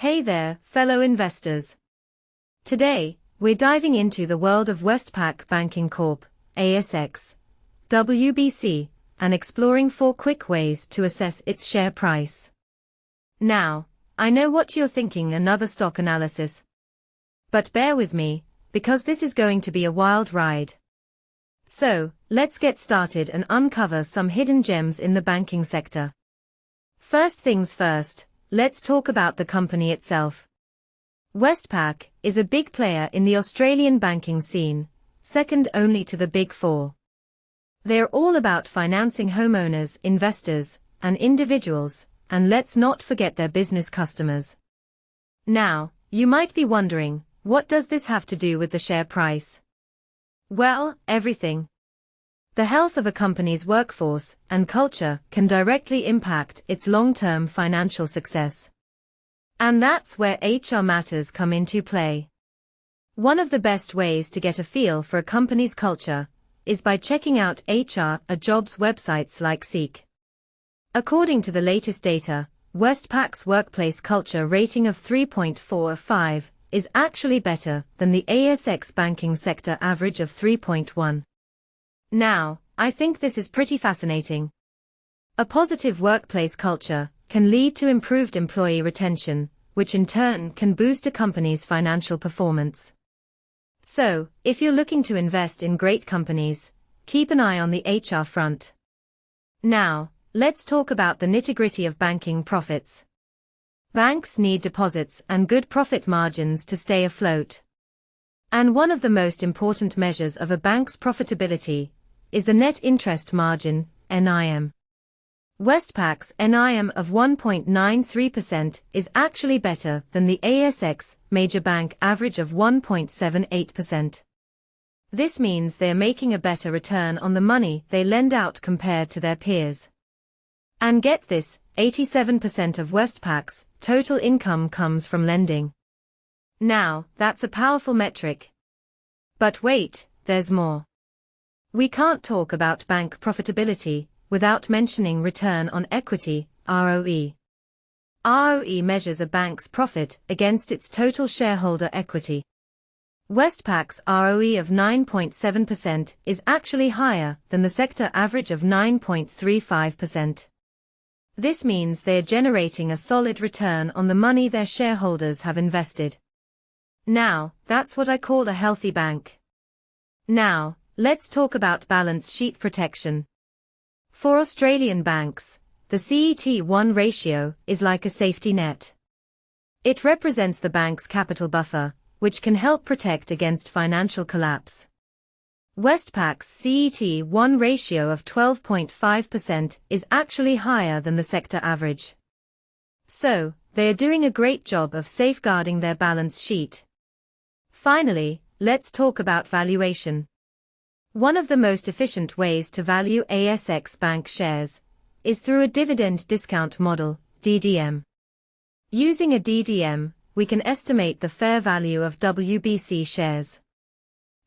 Hey there, fellow investors. Today, we're diving into the world of Westpac Banking Corp, ASX, WBC, and exploring 4 quick ways to assess its share price. Now, I know what you're thinking, another stock analysis. But bear with me, because this is going to be a wild ride. So, let's get started and uncover some hidden gems in the banking sector. First things first, let's talk about the company itself. Westpac is a big player in the Australian banking scene, second only to the Big Four. They're all about financing homeowners, investors, and individuals, and let's not forget their business customers. Now, you might be wondering, what does this have to do with the share price? Well, everything. The health of a company's workforce and culture can directly impact its long-term financial success. And that's where HR matters come into play. One of the best ways to get a feel for a company's culture is by checking out HR jobs websites like Seek. According to the latest data, Westpac's workplace culture rating of 3.45 is actually better than the ASX banking sector average of 3.1. Now, I think this is pretty fascinating. A positive workplace culture can lead to improved employee retention, which in turn can boost a company's financial performance. So, if you're looking to invest in great companies, keep an eye on the HR front. Now, let's talk about the nitty-gritty of banking profits. Banks need deposits and good profit margins to stay afloat. And one of the most important measures of a bank's profitability is the net interest margin, NIM. Westpac's NIM of 1.93% is actually better than the ASX major bank average of 1.78%. This means they're making a better return on the money they lend out compared to their peers. And get this, 87% of Westpac's total income comes from lending. Now, that's a powerful metric. But wait, there's more. We can't talk about bank profitability without mentioning return on equity, ROE. ROE measures a bank's profit against its total shareholder equity. Westpac's ROE of 9.7% is actually higher than the sector average of 9.35%. This means they're generating a solid return on the money their shareholders have invested. Now, that's what I call a healthy bank. Now, let's talk about balance sheet protection. For Australian banks, the CET1 ratio is like a safety net. It represents the bank's capital buffer, which can help protect against financial collapse. Westpac's CET1 ratio of 12.5% is actually higher than the sector average. So, they are doing a great job of safeguarding their balance sheet. Finally, let's talk about valuation. One of the most efficient ways to value ASX bank shares is through a dividend discount model, DDM. Using a DDM, we can estimate the fair value of WBC shares.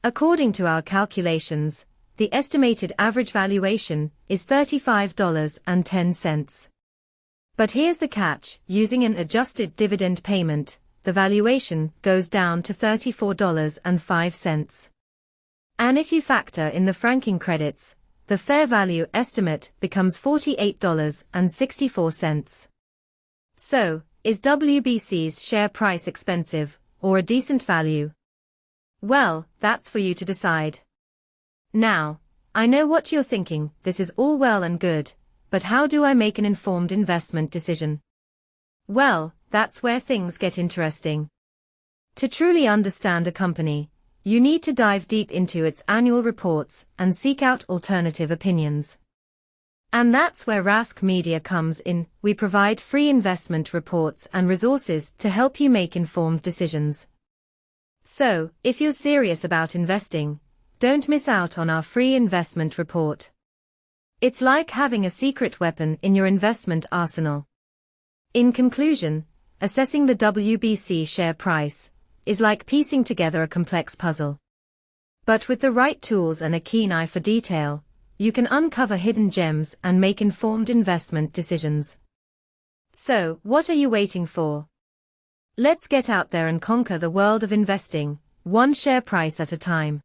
According to our calculations, the estimated average valuation is $35.10. But here's the catch, using an adjusted dividend payment, the valuation goes down to $34.05. And if you factor in the franking credits, the fair value estimate becomes $48.64. So, is WBC's share price expensive, or a decent value? Well, that's for you to decide. Now, I know what you're thinking, this is all well and good, but how do I make an informed investment decision? Well, that's where things get interesting. To truly understand a company, you need to dive deep into its annual reports and seek out alternative opinions. And that's where Rask Media comes in. We provide free investment reports and resources to help you make informed decisions. So, if you're serious about investing, don't miss out on our free investment report. It's like having a secret weapon in your investment arsenal. In conclusion, assessing the WBC share price is like piecing together a complex puzzle. But with the right tools and a keen eye for detail, you can uncover hidden gems and make informed investment decisions. So, what are you waiting for? Let's get out there and conquer the world of investing, one share price at a time.